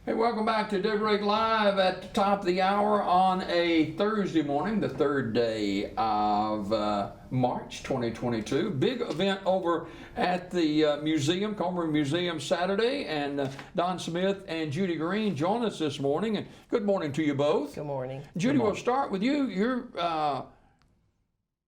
Hey, welcome back to Daybreak Live at the top of the hour on a Thursday morning, the third day of March 2022. Big event over at the museum, Comer Museum Saturday, and Don Smith and Judy Green join us this morning. And good morning to you both. Good morning. Judy, we'll start with you. Your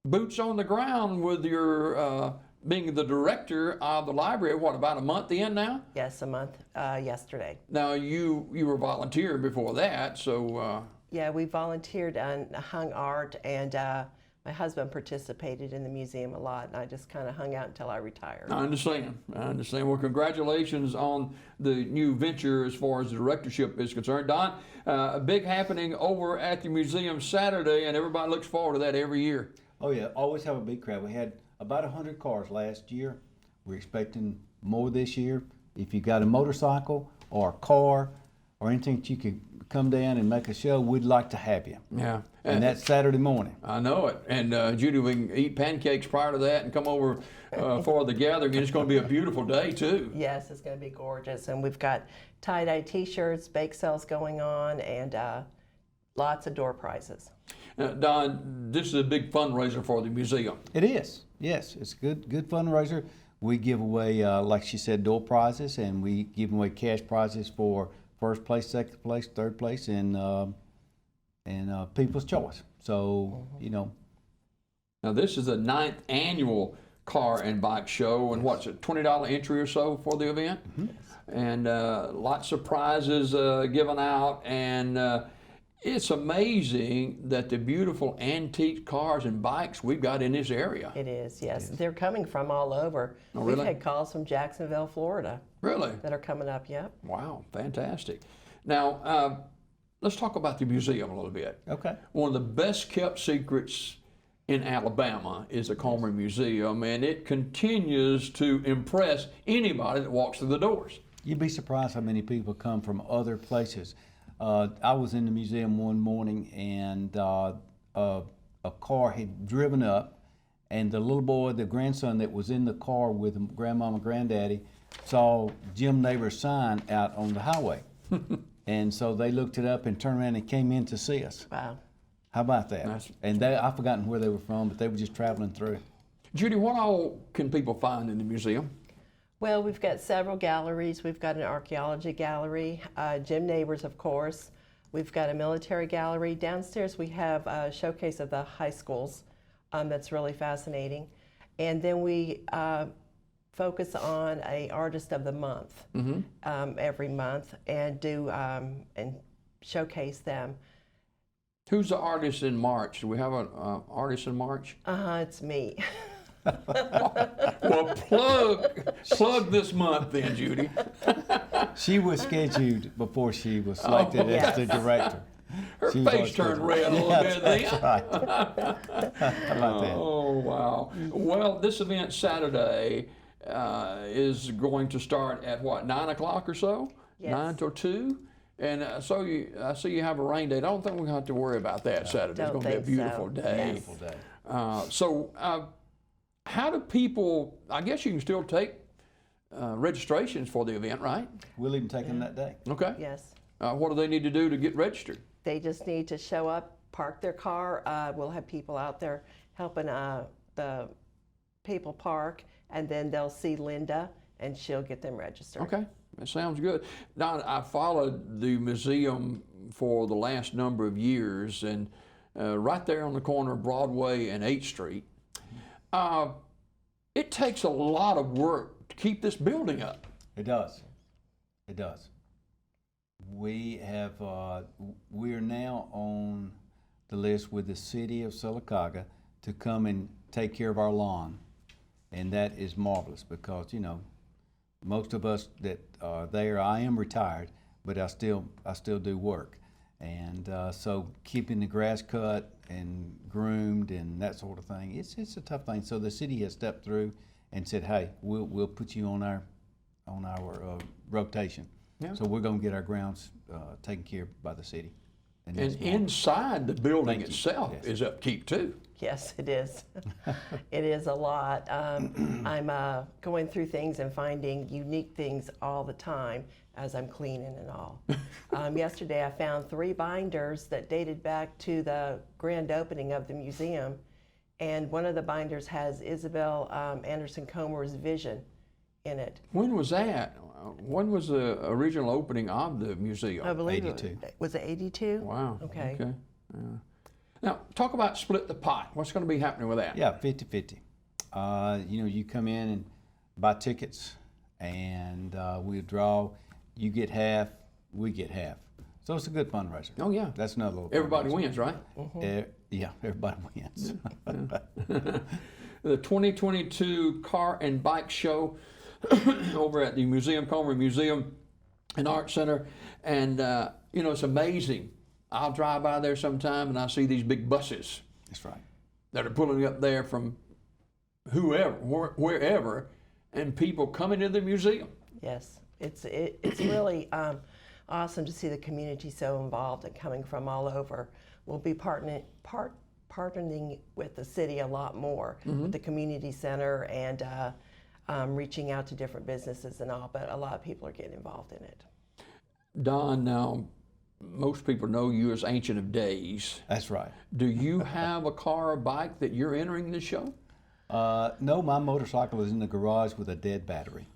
boots on the ground with your being the director of the library, what, about a month in now? Yes, a month yesterday. Now, you were volunteering before that, so... Yeah, we volunteered and hung art, and my husband participated in the museum a lot, and I just kind of hung out until I retired. I understand. Well, congratulations on the new venture as far as the directorship is concerned. Don, a big happening over at the museum Saturday, and everybody looks forward to that every year. Oh yeah, always have a big crowd. We had about 100 cars last year. We're expecting more this year. If you got a motorcycle or a car or anything that you could come down and make a show, we'd like to have you. Yeah. And that's Saturday morning. I know it. And Judy, we can eat pancakes prior to that and come over for the gathering. And it's going to be a beautiful day, too. Yes, it's going to be gorgeous. And we've got tie-dye t-shirts, bake sales going on, and lots of door prizes. Don, this is a big fundraiser for the museum. It is. Yes, it's a good fundraiser. We give away, like she said, door prizes, and we give away cash prizes for first place, second place, third place, and People's Choice. So, you know. Now, this is the 9th annual car and bike show, and what's it, $20 entry or so for the event? Mm-hmm. And lots of prizes given out, and it's amazing that the beautiful antique cars and bikes we've got in this area. It is, yes. They're coming from all over. Oh, really? We've had calls from Jacksonville, Florida. Really? That are coming up, yep. Wow, fantastic. Now, let's talk about the museum a little bit. Okay. One of the best kept secrets in Alabama is the Comer Museum, and it continues to impress anybody that walks through the doors. You'd be surprised how many people come from other places. I was in the museum one morning, and a car had driven up, and the little boy, the grandson that was in the car with grandmama and granddaddy, saw Jim Neighbor's sign out on the highway. And so they looked it up and turned around and came in to see us. Wow. How about that? And I've forgotten where they were from, but they were just traveling through. Judy, what all can people find in the museum? Well, we've got several galleries. We've got an archaeology gallery, Jim Neighbors, of course. We've got a military gallery. Downstairs we have a showcase of the high schools that's really fascinating. And then we focus on a artist of the month every month and do and showcase them. Who's the artist in March? Do we have an artist in March? It's me. Well, plug this month then, Judy. She was scheduled before she was selected as the director. Her face turned red a little bit then. That's right. How about that? Oh, wow. Well, this event Saturday is going to start at what, 9 o'clock or so? Yes. 9 till 2? And so I see you have a rain date. I don't think we're going to have to worry about that Saturday. It's going to be a beautiful day. Beautiful day. So how do people, I guess you can still take registrations for the event, right? We'll even take them that day. Okay. Yes. What do they need to do to get registered? They just need to show up, park their car. We'll have people out there helping the people park, and then they'll see Linda, and she'll get them registered. Okay, that sounds good. Don, I followed the museum for the last number of years, and right there on the corner of Broadway and 8th Street, it takes a lot of work to keep this building up. It does. It does. We have, we're now on the list with the city of Sylacauga to come and take care of our lawn. And that is marvelous because, you know, most of us that are there, I am retired, but I still do work. And so keeping the grass cut and groomed and that sort of thing, it's a tough thing. So the city has stepped through and said, hey, we'll put you on our rotation. Yeah. So we're going to get our grounds taken care of by the city. And And that's wonderful. inside the building Thank you. itself Yes. is upkeep too. Yes, it is. It is a lot. I'm going through things and finding unique things all the time as I'm cleaning and all. Yesterday I found 3 binders that dated back to the grand opening of the museum, and one of the binders has Isabel Anderson Comer's vision in it. When was that? When was the original opening of the museum? I believe 82. Was it 82? Wow. Okay. Yeah. Now, talk about split the pot. What's going to be happening with that? Yeah, 50-50. You come in and buy tickets, and we draw. You get half, we get half. So it's a good fundraiser. Oh, yeah. That's another little Everybody fundraiser. wins, right? Yeah, everybody wins. The 2022 Car and Bike Show over at the Comer Museum and Art Center. And, it's amazing. I'll drive by there sometime and I see these big buses That's right. that are pulling up there from wherever, and people coming to the museum. Yes, it's really awesome to see the community so involved and coming from all over. We'll be partnering with the city a lot more, with the community center, and reaching out to different businesses and all, but a lot of people are getting involved in it. Don, now, most people know you as Ancient of Days. That's right. Do you have a car or bike that you're entering the show? No, my motorcycle is in the garage with a dead battery.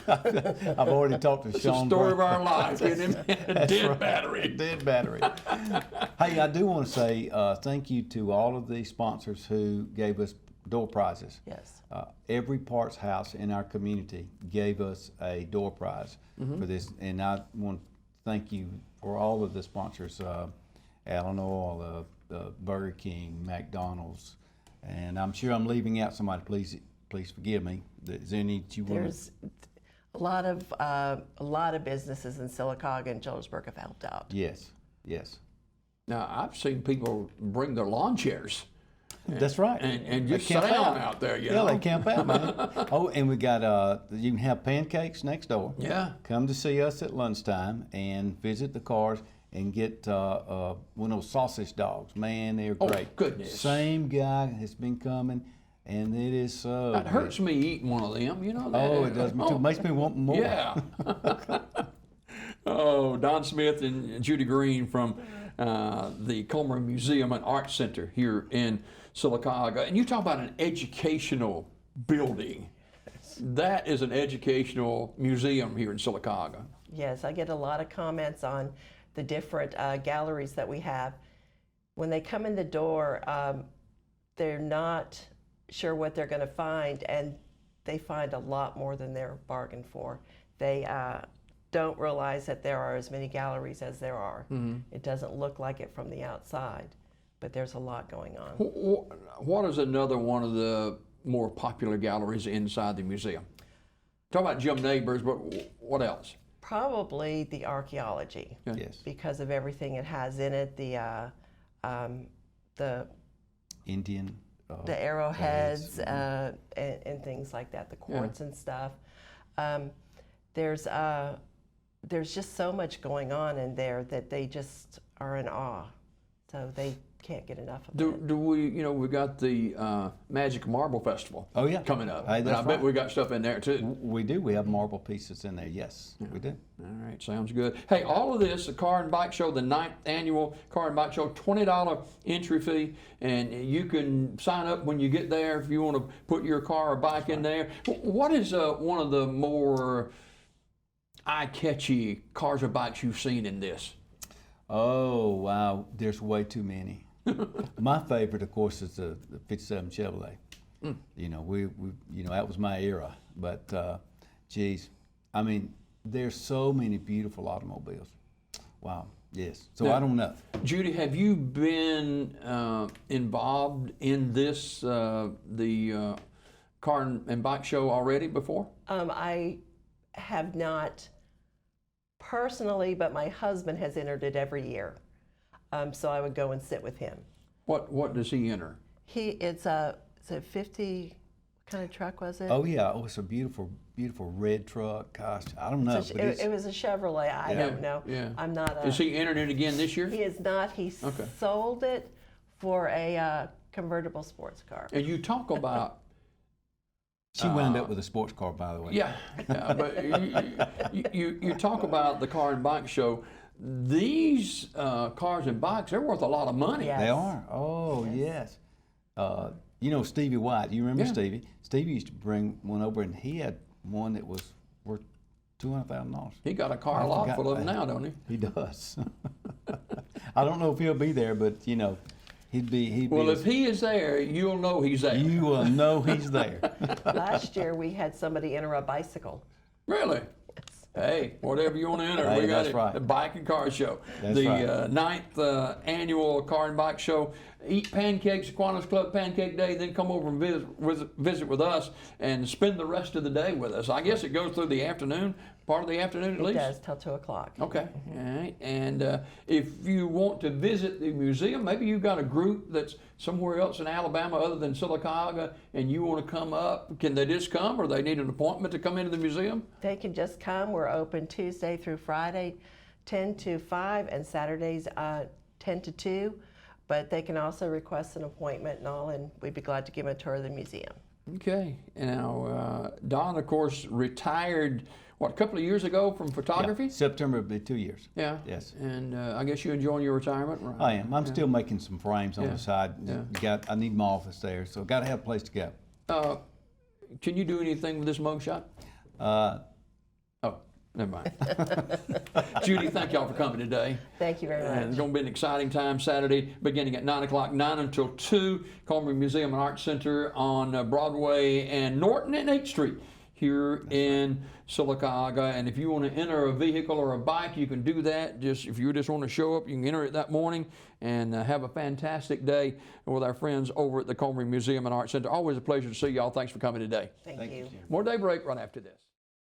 I've already talked to It's Sean. the story Brown. of our life. A dead battery. Dead battery. Hey, I do want to say thank you to all of the sponsors who gave us door prizes. Yes. Every parts house in our community gave us a door prize for this, and I want to thank you for all of the sponsors, Allen Oil, Burger King, McDonald's, and I'm sure I'm leaving out somebody. Please forgive me. Is there any that you want? There's a lot of businesses in Sylacauga and Jonesburg have helped out. Yes. Now, I've seen people bring their lawn chairs That's right. and They just camp sit out. out there, Yeah, they camp out, man. Oh, and we got you can have pancakes next door. Yeah. Come to see us at lunchtime and visit the cars and get one of those sausage dogs. Man, they're Oh, great. goodness. Same guy has been coming, and it is so. It hurts me eating one of them, you know that. Oh, it does me too. Makes me want more. Yeah. Oh, Don Smith and Judy Green from the Comer Museum and Art Center here in Sylacauga. And you talk about an educational building. That is an educational museum here in Sylacauga. Yes, I get a lot of comments on the different galleries that we have. When they come in the door, they're not sure what they're going to find, and they find a lot more than they're bargained for. They don't realize that there are as many galleries as there are. It doesn't look like it from the outside, but there's a lot going on. What is another one of the more popular galleries inside the museum? Talk about Jim Neighbors, but what else? Probably the archaeology, Yes. because of everything it has in it, the Indian. the arrowheads and things like that, the quartz and stuff. There's just so much going on in there that they just are in awe. So they can't get enough of it. Do we, we got the Magic Marble Festival Oh, yeah. coming up. Hey, And that's I bet right. we got stuff in there too. We do. We have marble pieces in there. Yes, we do. All right, sounds good. Hey, all of this, the Car and Bike Show, the 9th annual Car and Bike Show, $20 entry fee, and you can sign up when you get there if you want to put your car or bike in there. What is one of the more eye-catchy cars or bikes you've seen in this? Oh, wow. There's way too many. My favorite, of course, is the 57 Chevrolet. We that was my era. But, geez, I mean, there's so many beautiful automobiles. Wow, yes. So Now, I don't know. Judy, have you been involved in this, the Car and Bike Show already before? I have not personally, but my husband has entered it every year. So I would go and sit with him. What does he enter? It's a 50, What kind of truck was it? Oh yeah, it's a beautiful, beautiful red truck. Gosh, I don't know, but It was a Chevrolet. I don't know. Yeah. I'm not a. Is he entering it again this year? He is not. He Okay. sold it for a convertible sports car. And you talk about she wound up with a sports car, by the way. yeah, but you talk about the car and bike show. These cars and bikes, they're worth a lot of money. Yeah. They are. Oh yes. You know Stevie White. You remember Yeah. Stevie? Stevie used to bring one over, and he had one that was worth $200,000. He got a car lot full of them now, don't he? He does. I don't know if he'll be there, but you know, he'd be. Well, if he is there, you'll know he's there. You will know he's there. Last year we had somebody enter a bicycle. Really? Hey, whatever you want to enter, Hey, we got that's it. right. The Bike and Car Show. That's the right. 9th annual Car and Bike Show. Eat pancakes, Kiwanis Club Pancake Day, then come over and visit with us and spend the rest of the day with us. I guess it goes through the afternoon, part of the afternoon at It least? does till 2 o'clock. Okay, all right. And if you want to visit the museum, maybe you've got a group that's somewhere else in Alabama other than Sylacauga, and you want to come up, can they just come, or they need an appointment to come into the museum? They can just come. We're open Tuesday through Friday, 10 to 5, and Saturdays 10 to 2. But they can also request an appointment and all, and we'd be glad to give them a tour of the museum. Okay. Now, Don, of course, retired, what, a couple of years ago from photography? Yeah, September will be 2 years. Yeah. Yes. And I guess you enjoying your retirement, right? I am. I'm still making some frames on Yeah. the side. Yeah. I need my office there, so got to have a place to go. Can you do anything with this mugshot? Oh, never mind. Judy, thank y'all for coming today. Thank you very And it's much. going to be an exciting time Saturday, beginning at 9 o'clock, 9 until 2, Culinary Museum and Art Center on Broadway and Norton and 8th Street here in Sylacauga. And if you want to enter a vehicle or a bike, you can do that. Just if you just want to show up, you can enter it that morning and have a fantastic day with our friends over at the Culinary Museum and Art Center. Always a pleasure to see y'all. Thanks for coming today. Thank you. More Daybreak right after this.